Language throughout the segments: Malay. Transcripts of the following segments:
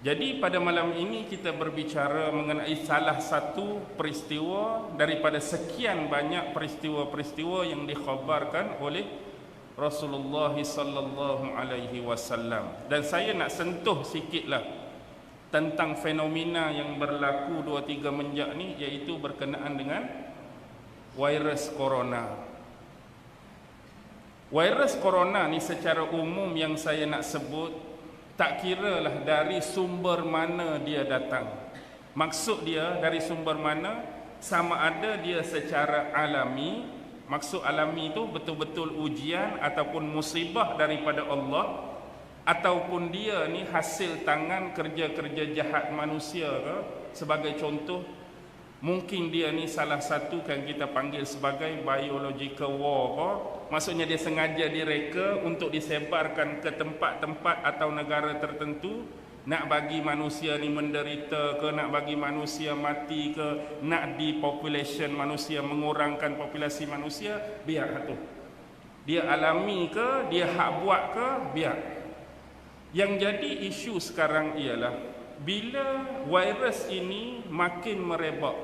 Jadi pada malam ini kita berbicara mengenai salah satu peristiwa daripada sekian banyak peristiwa-peristiwa yang dikhabarkan oleh Rasulullah sallallahu alaihi wasallam. Dan saya nak sentuh sikitlah tentang fenomena yang berlaku 2-3 menjak ni, iaitu berkenaan dengan virus corona. Virus corona ni secara umum yang saya nak sebut, tak kiralah dari sumber mana dia datang. Maksud dia dari sumber mana, sama ada dia secara alami, maksud alami itu betul-betul ujian ataupun musibah daripada Allah, ataupun dia ni hasil tangan kerja-kerja jahat manusia ke. Sebagai contoh, mungkin dia ni salah satu yang kita panggil sebagai biological war ke. Maksudnya dia sengaja direka untuk disebarkan ke tempat-tempat atau negara tertentu, nak bagi manusia ni menderita ke, nak bagi manusia mati ke, nak depopulation manusia, mengurangkan populasi manusia, biar tu. Dia alami ke, dia hak buat ke, biar. Yang jadi isu sekarang ialah bila virus ini makin merebak,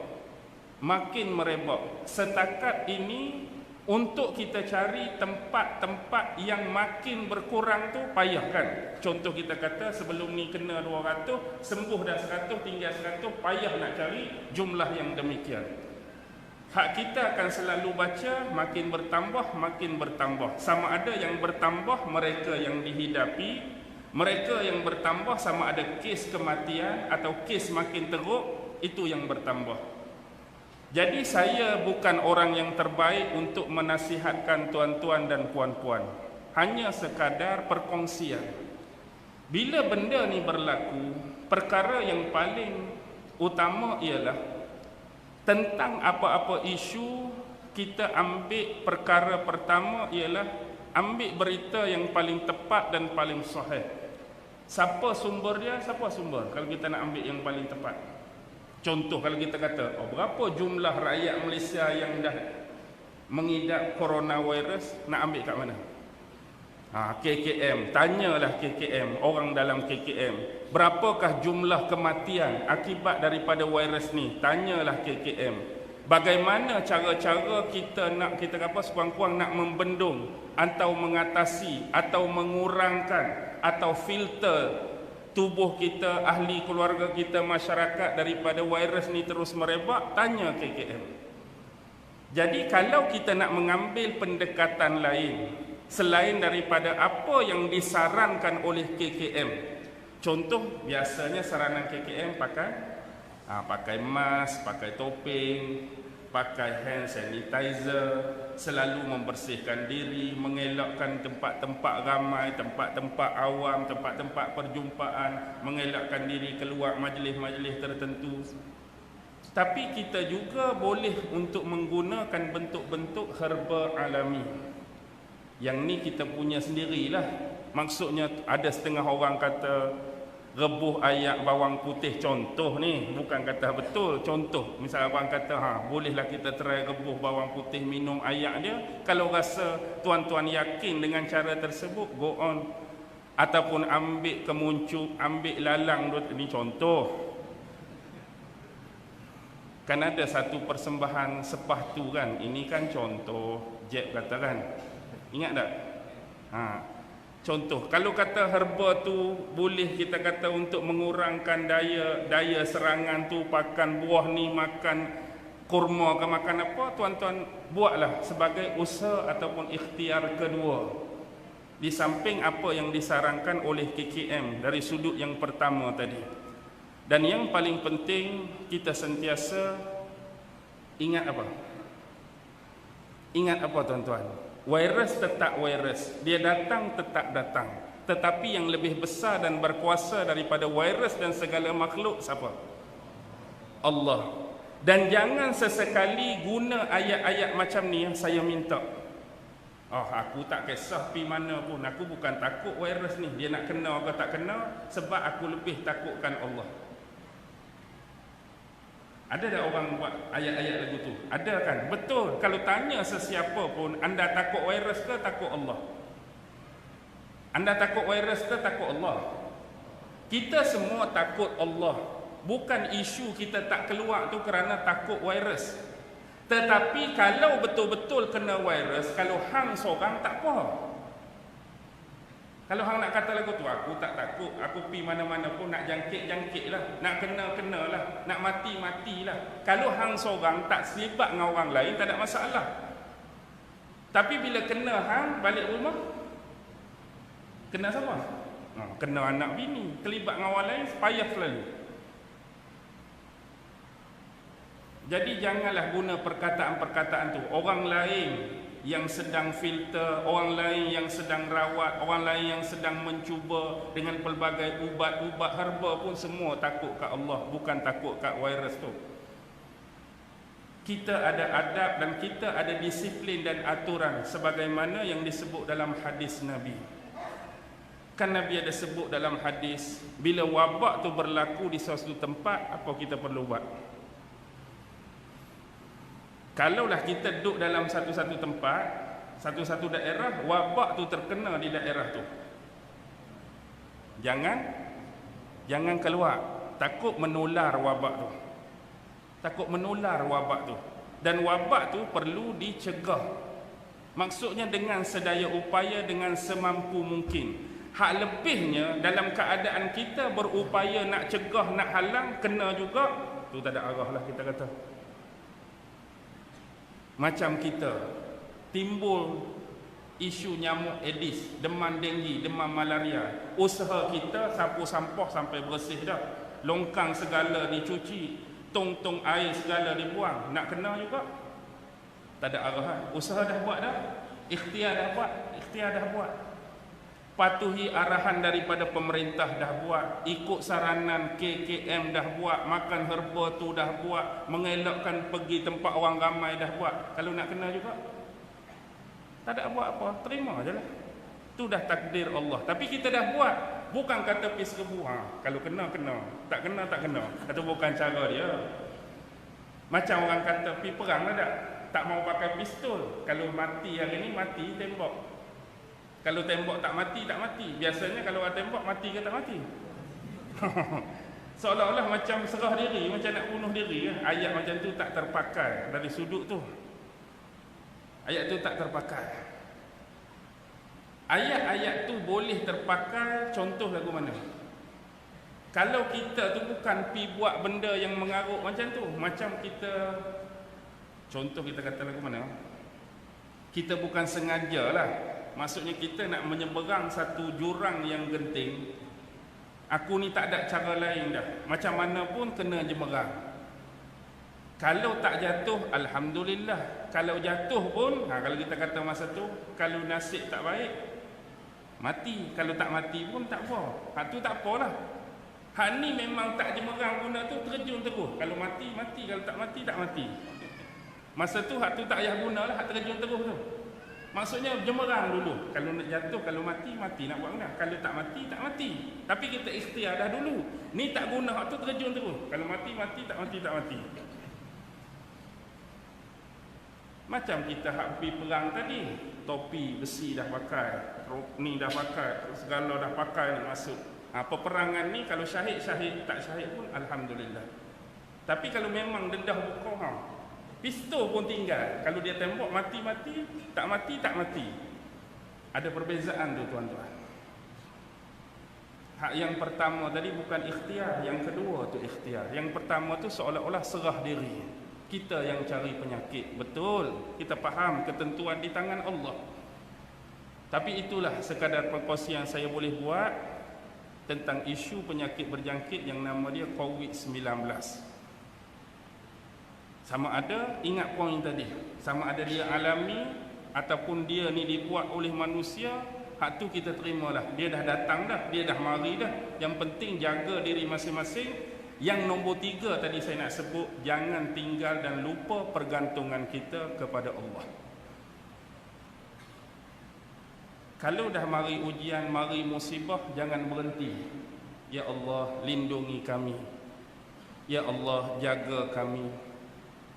setakat ini untuk kita cari tempat-tempat yang makin berkurang tu payah kan. Contoh kita kata sebelum ni kena 200, sembuh dah 100, tinggal 100, payah nak cari jumlah yang demikian. Hak kita akan selalu baca makin bertambah. Sama ada yang bertambah mereka yang dihidapi, mereka yang bertambah sama ada kes kematian atau kes makin teruk, itu yang bertambah. Jadi saya bukan orang yang terbaik untuk menasihatkan tuan-tuan dan puan-puan. Hanya sekadar perkongsian. Bila benda ni berlaku, perkara yang paling utama ialah tentang apa-apa isu, kita ambil perkara pertama ialah ambil berita yang paling tepat dan paling sahih. Siapa sumber dia? Siapa sumber? Kalau kita nak ambil yang paling tepat. Contoh kalau kita kata, berapa jumlah rakyat Malaysia yang dah mengidap coronavirus, nak ambil kat mana? KKM, tanyalah KKM, orang dalam KKM. Berapakah jumlah kematian akibat daripada virus ni? Tanyalah KKM. Bagaimana cara-cara kita sekurang-kurang nak membendung atau mengatasi atau mengurangkan atau filter tubuh kita, ahli keluarga kita, masyarakat daripada virus ni terus merebak, tanya KKM. Jadi kalau kita nak mengambil pendekatan lain selain daripada apa yang disarankan oleh KKM, contoh biasanya saranan KKM pakai mask, pakai topeng, pakai hand sanitizer, selalu membersihkan diri, mengelakkan tempat-tempat ramai, tempat-tempat awam, tempat-tempat perjumpaan, mengelakkan diri keluar majlis-majlis tertentu. Tapi kita juga boleh untuk menggunakan bentuk-bentuk herba alami. Yang ni kita punya sendirilah. Maksudnya ada setengah orang kata rebuh ayak bawang putih, contoh ni, bukan kata betul, contoh. Misal orang kata, bolehlah kita try rebuh bawang putih, minum ayak dia. Kalau rasa tuan-tuan yakin dengan cara tersebut, go on. Ataupun ambil kemuncup, ambil lalang, ni contoh. Kan ada satu persembahan sepah tu kan, ini kan contoh, Jeb kata kan. Ingat tak? Contoh, kalau kata herba tu boleh kita kata untuk mengurangkan daya serangan tu, makan buah ni, makan kurma ke makan apa, tuan-tuan buatlah sebagai usaha ataupun ikhtiar kedua. Di samping apa yang disarankan oleh KKM dari sudut yang pertama tadi. Dan yang paling penting, kita sentiasa ingat apa? Ingat apa tuan-tuan? Virus tetap virus, dia datang tetap datang. Tetapi yang lebih besar dan berkuasa daripada virus dan segala makhluk siapa? Allah. Dan jangan sesekali guna ayat-ayat macam ni, saya minta. Aku tak kisah pergi mana pun, aku bukan takut virus ni, dia nak kena ke tak kena, sebab aku lebih takutkan Allah. Ada tak orang buat ayat-ayat lagu tu? Ada kan? Betul. Kalau tanya sesiapa pun, anda takut virus ke takut Allah? Anda takut virus ke takut Allah? Kita semua takut Allah. Bukan isu kita tak keluar tu kerana takut virus. Tetapi kalau betul-betul kena virus, kalau hang seorang tak apa. Kalau hang nak kata lagu tu, aku tak takut, aku pi mana-mana pun nak jangkit lah, nak kena lah, nak mati lah. Kalau hang seorang tak selibat dengan orang lain, tak ada masalah. Tapi bila kena hang balik rumah, kena siapa? Kena anak bini, terlibat dengan orang lain, payah selalu. Jadi janganlah guna perkataan-perkataan tu. Orang lain yang sedang filter, orang lain yang sedang rawat, orang lain yang sedang mencuba dengan pelbagai ubat-ubat herba pun semua takut kat Allah, bukan takut kat virus tu. Kita ada adab dan kita ada disiplin dan aturan sebagaimana yang disebut dalam hadis Nabi. Kan Nabi ada sebut dalam hadis, bila wabak tu berlaku di suatu tempat, apa kita perlu buat? Kalaulah kita duduk dalam satu-satu tempat, satu-satu daerah, wabak tu terkena di daerah tu, jangan keluar. Takut menular wabak tu. Takut menular wabak tu. Dan wabak tu perlu dicegah. Maksudnya dengan sedaya upaya, dengan semampu mungkin. Hak lebihnya dalam keadaan kita berupaya nak cegah, nak halang, kena juga, tu tak ada arah lah kita kata. Macam kita timbul isu nyamuk Aedes, demam denggi, demam malaria. Usaha kita sapu sampah sampai bersih dah. Longkang segala dicuci, tong-tong air segala dibuang. Nak kena juga, tak ada arahan. Usaha dah buat dah, ikhtiar dah buat. Patuhi arahan daripada pemerintah dah buat, ikut saranan KKM dah buat, makan herba tu dah buat, mengelakkan pergi tempat orang ramai dah buat. Kalau nak kena juga, tak ada buat apa, terima je lah. Tu dah takdir Allah. Tapi kita dah buat, bukan kata pergi seribu. Kalau kena, tak kena, tak kena. Itu bukan cara dia. Macam orang kata pergi perang lah tak mau pakai pistol. Kalau mati hari ni, mati tembak. Kalau tembak tak mati, tak mati. Biasanya kalau orang tembak, mati ke tak mati? Seolah-olah macam serah diri, macam nak bunuh diri. Ayat macam tu tak terpakai dari sudut tu. Ayat tu tak terpakai. Ayat-ayat tu boleh terpakai, contoh lagu mana? Kalau kita tu bukan pi buat benda yang mengarut macam tu. Macam kita, contoh kita kata lagu mana? Kita bukan sengaja lah. Maksudnya kita nak menyeberang satu jurang yang genting. Aku ni tak ada cara lain dah. Macam mana pun kena jemerang. Kalau tak jatuh, alhamdulillah. Kalau jatuh pun, kalau kita kata masa tu, kalau nasib tak baik, mati. Kalau tak mati pun tak apa. Hak tu tak apalah. Hak ni memang tak jemerang guna tu, terjun terus. Kalau mati, mati. Kalau tak mati, tak mati. Masa tu hak tu tak payah guna lah, hak terjun terus tu. Maksudnya jemerang dulu. Kalau nak jatuh, kalau mati, mati. Nak buat mana? Kalau tak mati, tak mati. Tapi kita ikhtiar dah dulu. Ni tak guna, hak tu terjun terus. Kalau mati, mati. Tak mati, tak mati. Macam kita hak pergi perang tadi. Topi besi dah pakai, ni dah pakai, segala dah pakai nak masuk. Peperangan ni kalau syahid, tak syahid pun alhamdulillah. Tapi kalau memang dedah buka, pistol pun tinggal. Kalau dia tembak, mati-mati, tak mati, tak mati. Ada perbezaan tu tuan-tuan. Hak yang pertama tadi bukan ikhtiar, yang kedua tu ikhtiar. Yang pertama tu seolah-olah serah diri. Kita yang cari penyakit. Betul, kita faham ketentuan di tangan Allah. Tapi itulah sekadar perkongsian yang saya boleh buat tentang isu penyakit berjangkit yang nama dia COVID-19. Sama ada, ingat poin tadi, sama ada dia alami ataupun dia ni dibuat oleh manusia, hak tu kita terimalah. Dia dah datang dah, dia dah mari dah. Yang penting jaga diri masing-masing. Yang nombor 3 tadi saya nak sebut, jangan tinggal dan lupa pergantungan kita kepada Allah. Kalau dah mari ujian, mari musibah, jangan berhenti. Ya Allah, lindungi kami. Ya Allah, jaga kami.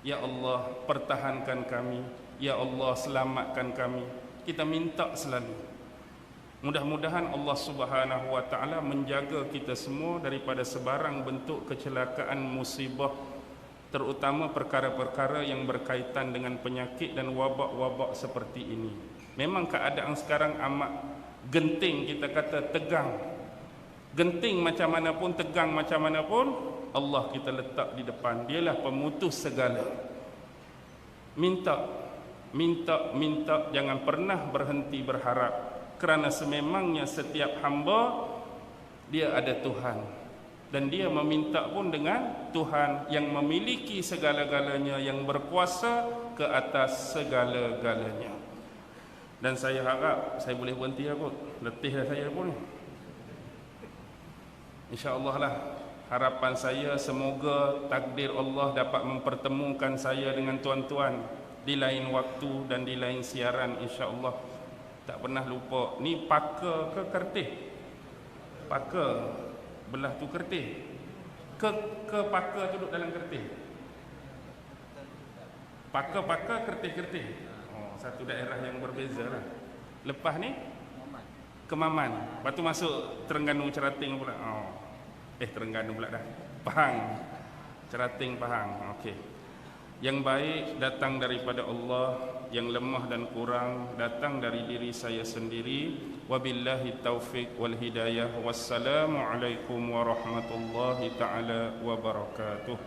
Ya Allah, pertahankan kami. Ya Allah, selamatkan kami. Kita minta selalu. Mudah-mudahan Allah Subhanahu wa taala menjaga kita semua daripada sebarang bentuk kecelakaan musibah, terutama perkara-perkara yang berkaitan dengan penyakit dan wabak-wabak seperti ini. Memang keadaan sekarang amat genting, kita kata tegang. Genting macam mana pun, tegang macam mana pun, Allah kita letak di depan. Dialah pemutus segala. Minta, jangan pernah berhenti berharap. Kerana sememangnya setiap hamba dia ada Tuhan, dan dia meminta pun dengan Tuhan yang memiliki segala-galanya, yang berkuasa ke atas segala-galanya. Dan saya harap saya boleh berhenti kot, letih dah saya pun. InsyaAllah lah, harapan saya semoga takdir Allah dapat mempertemukan saya dengan tuan-tuan di lain waktu dan di lain siaran, insyaAllah. Tak pernah lupa. Ni paka ke kertih? Paka belah tu kertih. Ke paka tu duduk dalam kertih. Paka kertih. Oh, satu daerah yang berbeza lah. Lepas ni Kemaman. Lepas tu masuk Terengganu Cerating pula. Oh. Terengganu pula dah. Pahang. Cerating Pahang. Okey. Yang baik datang daripada Allah, yang lemah dan kurang datang dari diri saya sendiri. Wabillahi taufiq wal hidayah. Wassalamualaikum warahmatullahi taala wabarakatuh.